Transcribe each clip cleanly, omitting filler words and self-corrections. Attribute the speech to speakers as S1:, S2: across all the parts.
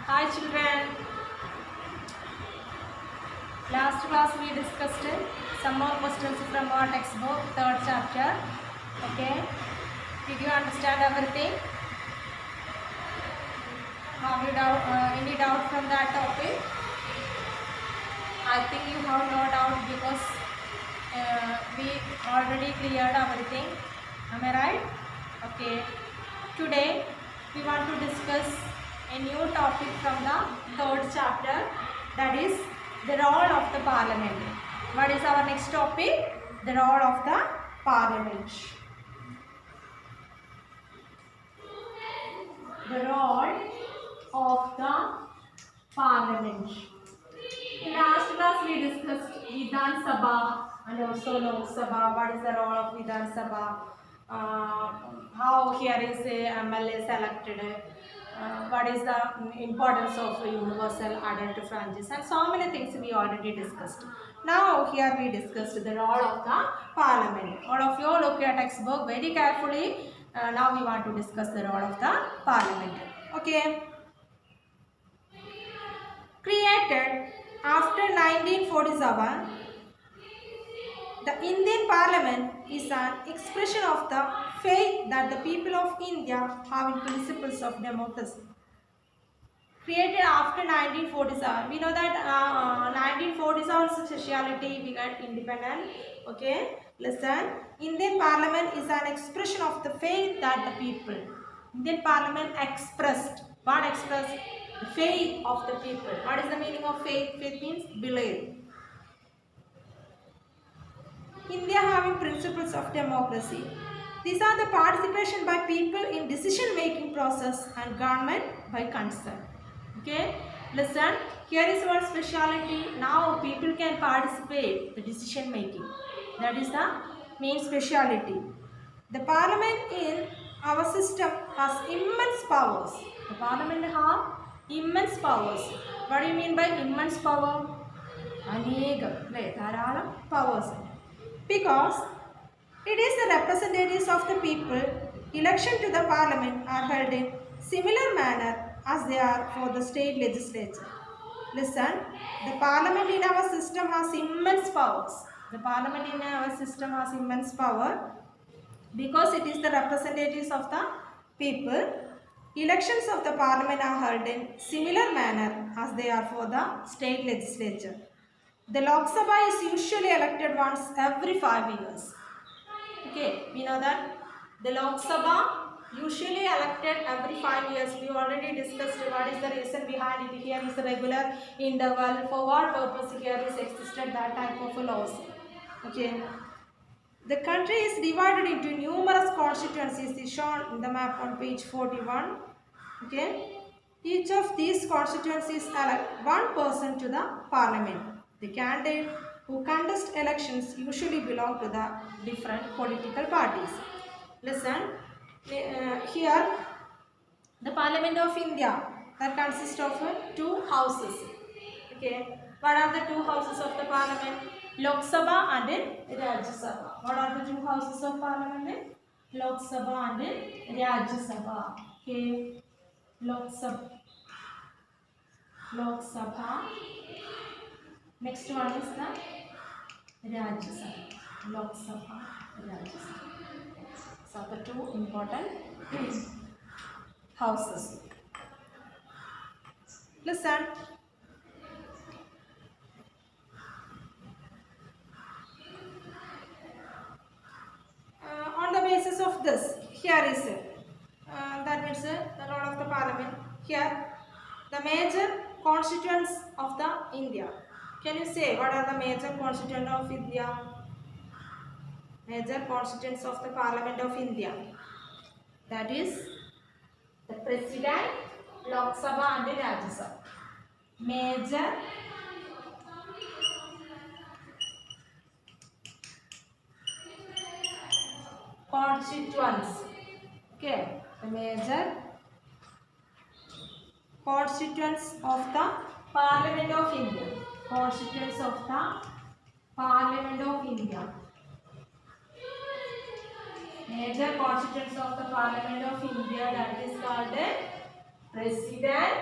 S1: Hi children. Last class we discussed some more questions from our textbook, third chapter. Okay. Did you understand everything? Have you any doubt from that topic? I think you have no doubt because we already cleared everything. Am I right? Okay. Today we want to discuss a new topic from the third chapter, that is the role of the parliament. What is our next topic? The role of the parliament. The role of the parliament. In last class we discussed Vidhan Sabha and also Lok Sabha. What is the role of Vidhan Sabha? How here is a MLA selected? What is the importance of universal adult franchise? And so many things we already discussed. Now here we discussed the role of the parliament. All of you look at textbook very carefully. Now we want to discuss the role of the parliament. Okay. Created after 1947, the Indian Parliament is an expression of the faith that the people of India have in principles of democracy. Created after 1947, we know that 1947 speciality we got independent. Okay, listen. Indian Parliament is an expression of the faith that the people. Indian Parliament expressed. What expressed? The faith of the people. What is the meaning of faith? Faith means believe. India having principles of democracy. These are the participation by people in decision making process and government by consent. Okay, listen, here is one speciality. Now people can participate the decision making. That is the main speciality. The parliament in our system has immense powers. The parliament has immense powers. What do you mean by immense power? ധാരാളം powers. Because it is the representatives of the people, election to the parliament are held in similar manner as they are for the state legislature. Listen, the parliament in our system has immense powers. The parliament in our system has immense power because it is the representatives of the people. Elections of the parliament are held in similar manner as they are for the state legislature. The Lok Sabha is usually elected once every 5 years. Okay, we know that the Lok Sabha usually elected every 5 years. We already discussed what is the reason behind it. Here is the regular interval. For what purpose here is existed that type of laws. Okay. The country is divided into numerous constituencies is shown in the map on page 41. Okay. Each of these constituencies elect one person to the parliament. The candidate who contest elections usually belong to the different political parties. Listen, here the Parliament of India that consists of two houses. Okay, what are the two houses of the Parliament? Lok Sabha and Rajya Sabha. What are the two houses of Parliament? Lok Sabha and Rajya Sabha. Okay, Lok Sabha. Next one is the Rajya Sabha. Lok Sabha, Rajya Sabha. So the two important houses. Listen. On the basis of this, here is that means the role of the parliament. Here, the major constituents of the India. Can you say what are the major constituents of India? Major constituents of the Parliament of India. That is the President, Lok Sabha and the Rajya Sabha. Major constituents. Okay, the major constituents of the Parliament of India. Constituents of the Parliament of India. Major constituents of the Parliament of India, that is called the President,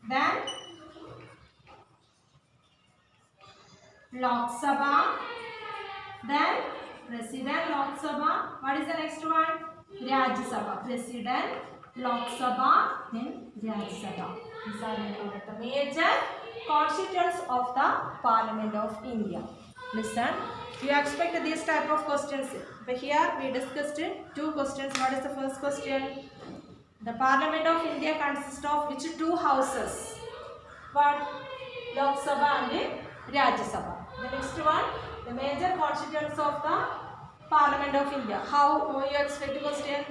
S1: then Lok Sabha, then President Lok Sabha. What is the next one? Rajya Sabha. President Lok Sabha, then Rajya Sabha. These are the major constituents of the Parliament of India. Listen, you expect these type of questions. But here we discussed two questions. What is the first question? The Parliament of India consists of which two houses? What? Lok Sabha and Rajya Sabha. The next one, the major constituents of the Parliament of India. How will you expect the question?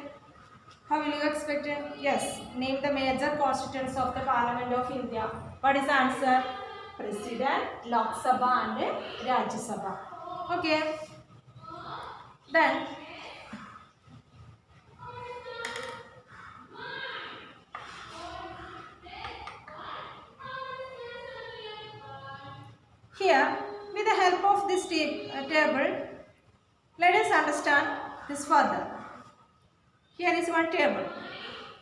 S1: How will you expect it? Yes, name the major constituents of the Parliament of India. What is the answer? President, Lok Sabha and Rajya Sabha. Okay. Then here, with the help of this table, let us understand this further. Here is one table.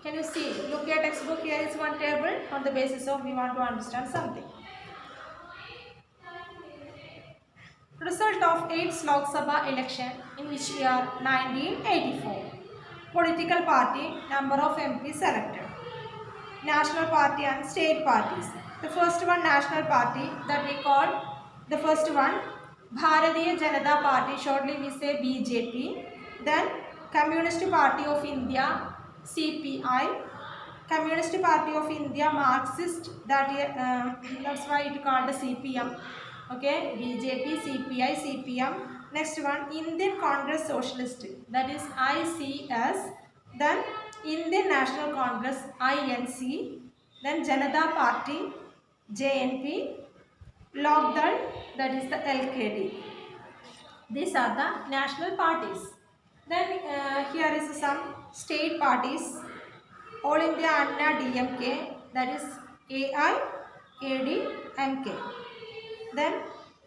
S1: Can you see? Look at textbook. Here is one table on the basis of we want to understand something. Result of 8th Lok Sabha election in which year 1984. Political party, number of MPs selected. National party and state parties. The first one, national party, that we call the first one Bharatiya Janata Party, shortly we say BJP. Then Communist Party of India, CPI. Communist Party of India, Marxist, that's why it called the CPM. Okay, BJP, CPI, CPM. Next one, Indian Congress Socialist, that is ICS. Then Indian National Congress, INC. Then Janata Party, JNP. Lok Dal, that is the LKD. These are the national parties. Then here is some state parties. All India Anna DMK, that is AIADMK. Then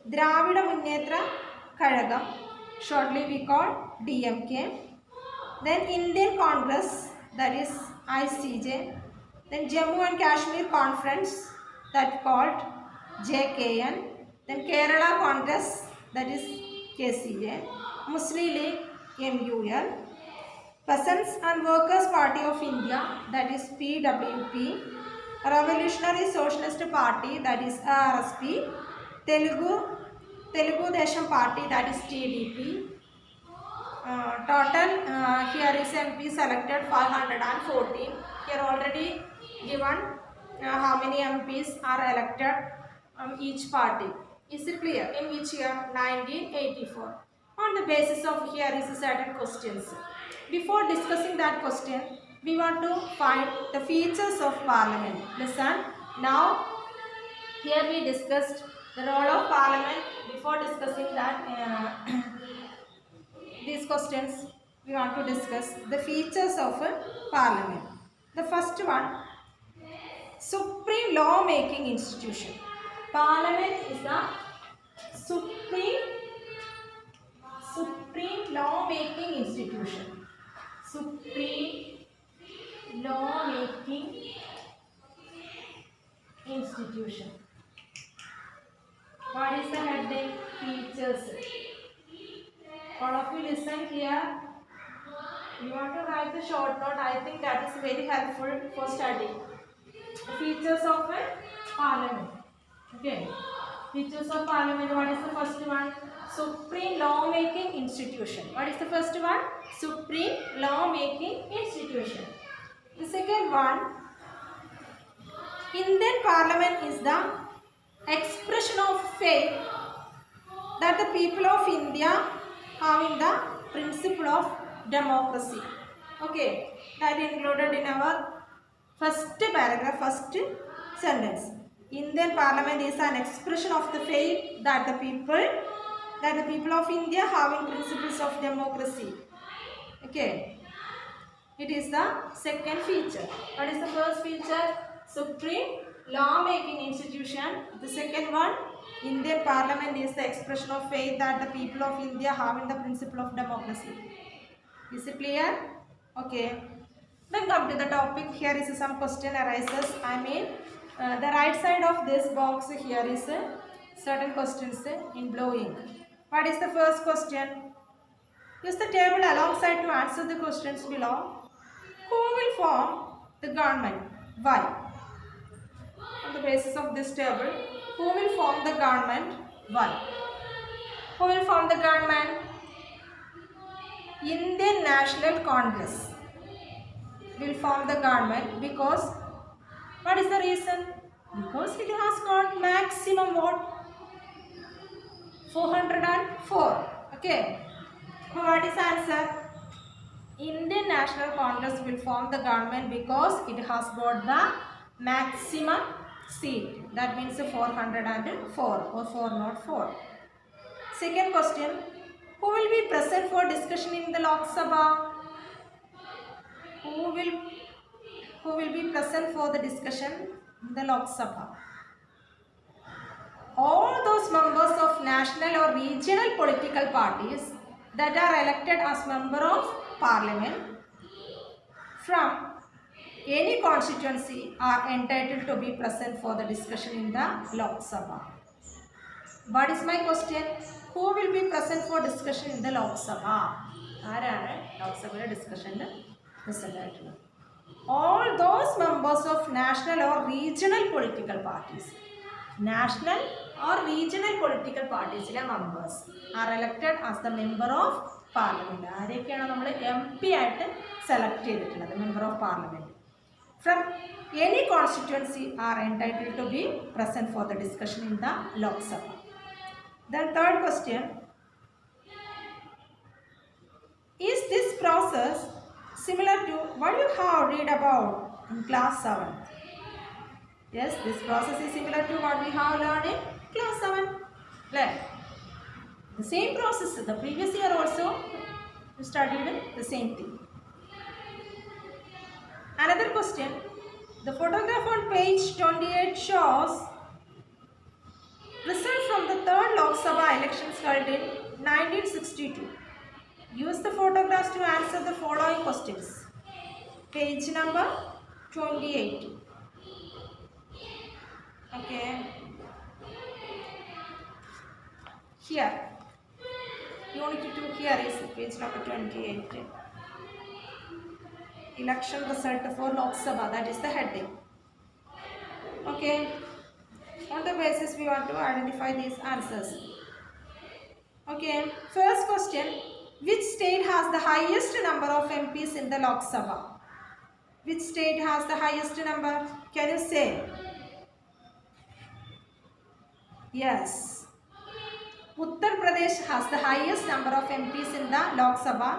S1: Dravida Munnetra Kazhagam, shortly we call DMK. Then Indian Congress, that is ICJ. Then Jammu and Kashmir Conference, that called JKN. Then Kerala Congress, that is KCJ. Muslim League, MUL. Peasants and Workers Party of India, that is PWP. Revolutionary Socialist Party, that is RSP. Telugu Desam Party, that is TDP. Total here is MP selected 514. Here already given how many MPs are elected each party. Is it clear? In which year? 1984. On the basis of here is certain questions. Before discussing that question, we want to find the features of Parliament. Listen. Now, here we discussed the role of Parliament. Before discussing that, these questions, we want to discuss the features of a Parliament. The first one, supreme law-making institution. Parliament is the supreme law-making institution. Supreme law-making institution. What is the heading? Features. All of you listen here. You want to write the short note. I think that is very helpful for study. The features of a Parliament. Okay. Features of Parliament. What is the first one? Supreme law-making institution. What is the first one? Supreme law-making institution. The second one, Indian Parliament is the expression of faith that the people of India have in the principle of democracy. Okay, that included in our first paragraph, first sentence. Indian Parliament is an expression of the faith that the people of India have in principles of democracy. Okay, it is the second feature. What is the first feature? Supreme law-making institution. The second one, Indian Parliament is the expression of faith that the people of India have in the principle of democracy. Is it clear? Okay. Then come to the topic. Here is some question arises. The right side of this box here is certain questions in blue ink. What is the first question? Use the table alongside to answer the questions below. Who will form the government? Why? On the basis of this table, who will form the government? Why? Who will form the government? Indian National Congress will form the government because what is the reason? Because it has got maximum vote 404. Okay. What is answer? Indian National Congress will form the government because it has got the maximum seat. That means 404 or 404. Second question. Who will be present for discussion in the Lok Sabha? Who will be present for the discussion in the Lok Sabha? All those members of national or regional political parties that are elected as member of parliament from any constituency are entitled to be present for the discussion in the Lok Sabha. What is my question? Who will be present for discussion in the Lok Sabha? ആരാണ് ലോക്സഭയിലെ ഡിസ്കഷനിൽ present ആയിട്ടുള്ളത്? All those members of national or regional political parties. National or regional political parties members are elected as the member of parliament. ആരെയൊക്കെയാണ് നമ്മൾ MP ആയിട്ട് select ചെയ്തിട്ടുള്ളത്? Member of parliament from any constituency are entitled to be present for the discussion in the Lok Sabha. Then third question, is this process similar to what you have read about in class 7? Yes, this process is similar to what we have learned in class 7. Right? The same process, the previous year also we studied the same thing. Another question, the photograph on page 28 shows result from the third Lok Sabha elections held in 1962. Use the photographs to answer the following questions. Page number 28. Okay. Here. Unit 2 here is page number 28. Election result for Lok Sabha, that is the heading. Okay. On the basis we want to identify these answers. Okay. First question. Which state has the highest number of MPs in the Lok Sabha? Which state has the highest number? Can you say? Yes. Uttar Pradesh has the highest number of MPs in the Lok Sabha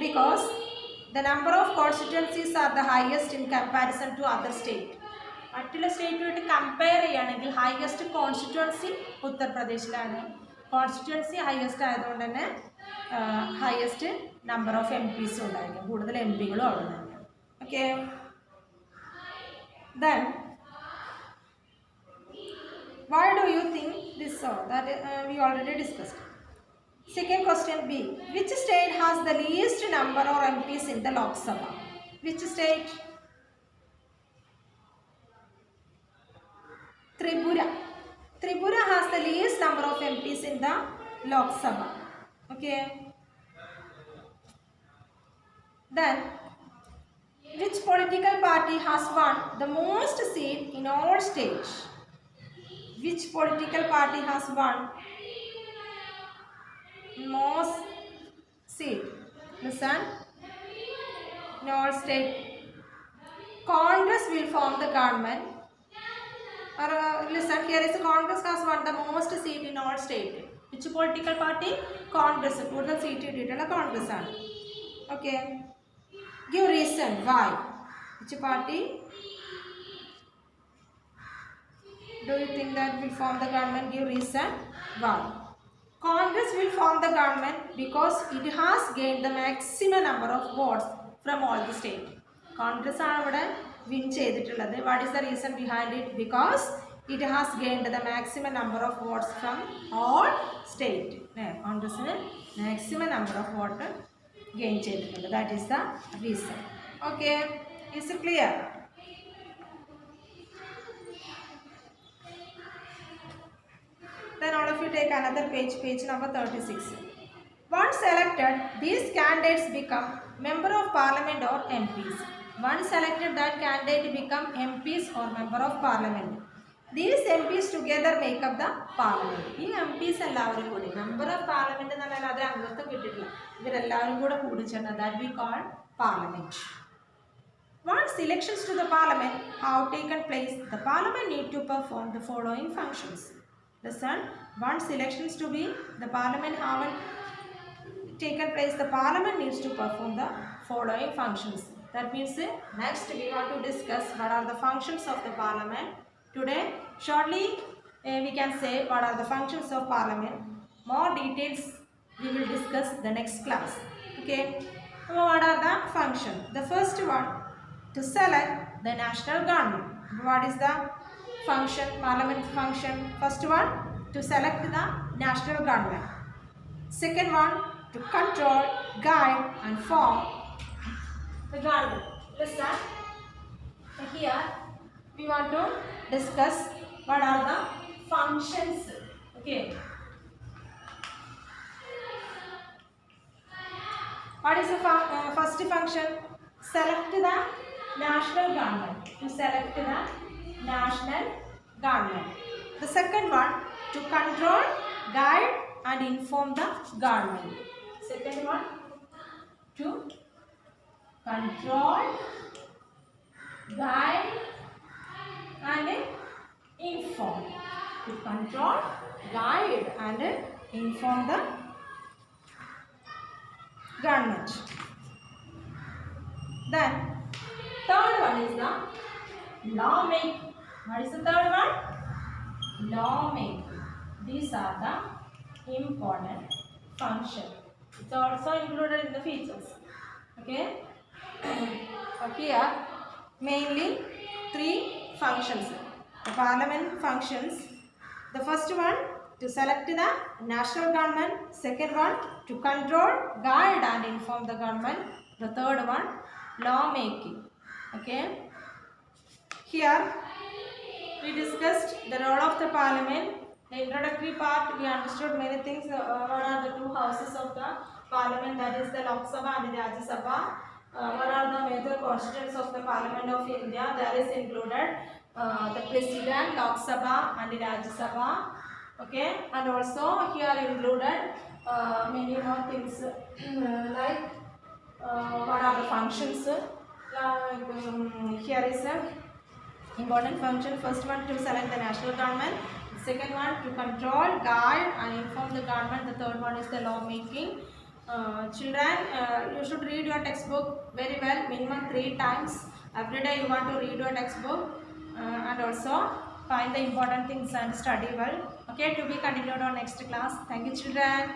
S1: because the number of constituencies are the highest in comparison to other states. മറ്റുള്ള സ്റ്റേറ്റുമായിട്ട് compare ചെയ്യുകയാണെങ്കിൽ highest constituency ഉത്തർപ്രദേശിലാണ്. Constituency highest ആയതുകൊണ്ട് തന്നെ highest number of MPs ഉണ്ടായിരിക്കും, കൂടുതൽ MPകളും അവിടെ തന്നെയാണ്. Okay. Then why do you think this so? That we already discussed. Second question B. Which state has the least number of MPs in the Lok Sabha? Which state? Tripura. Tripura has the least number of MPs in the Lok Sabha. Okay. Then, which political party has won the most seat in all states? Which political party has won most seat? Listen. In all states. Congress will form the government. Or listen, here is Congress has won the most seat in all states. Which political party? Congress. Total seat in Congress. Okay. Give reason why. Which party do you think that will form the government? Give reason why. Congress will form the government because it has gained the maximum number of votes from all the states. Congress are win ചെയ്തിട്ടുള്ളത്. What is the reason behind it? Because it has gained the maximum number of votes from all states. Congress maximum number of votes gain ചെയ്തിട്ടുള്ളത്. That is the reason. Okay. Is it clear? Then all of you take another page, page number 36. Once elected, these candidates become member of parliament or MPs. Once elected, that candidate become MPs or member of parliament. These MPs together make up the parliament. ഈ MPs എല്ലാവരും കൂടി member of parliament എന്ന് പറഞ്ഞാൽ അത് അംഗത്വം കിട്ടിയിട്ടില്ല. ഇവരെല്ലാവരും കൂടെ കൂടിച്ചേർന്ന that we call parliament. Once elections to the parliament have taken place, the parliament need to perform the following functions. Listen, once elections to be the parliament haven't taken place, the parliament needs to perform the following functions. That means next we want to discuss what are the functions of the parliament. Today shortly we can say what are the functions of parliament. More details we will discuss the next class. Okay, so what are the functions? The first one, to select the national government. What is the function, parliament function? First one, to select the national government. Second one, to control, guide and form the government. Listen, here we want to discuss what are the functions. Okay, what is the first function? Select the national government. To select the national government. The second one, to control, guide and inform the government. Second one, to control, guide and inform. To control, guide and inform the government. Then third one is the lawmaking. What is the third one? Lawmaking. These are the important functions. It's also included in the features. Okay. Here mainly three functions. The parliament functions. The first one, to select the national government. Second one, to control, guide and inform the government. The third one, lawmaking. Okay. Here we discussed the role of the parliament. The introductory part we understood many things. What are the two houses of the parliament, that is the Lok Sabha and the Rajya Sabha. What are the major constituents of the parliament of India? There is included the president, Lok Sabha and the Rajya Sabha. Okay, and also here included many more things like what are the functions. Here is a important function. First one, to select the national government. Second one, to control, guide and inform the government. The third one is the lawmaking. Children, you should read your textbook very well, minimum 3 times. Every day you want to read your textbook and also find the important things and study well. Okay, to be continued on next class. Thank you, children.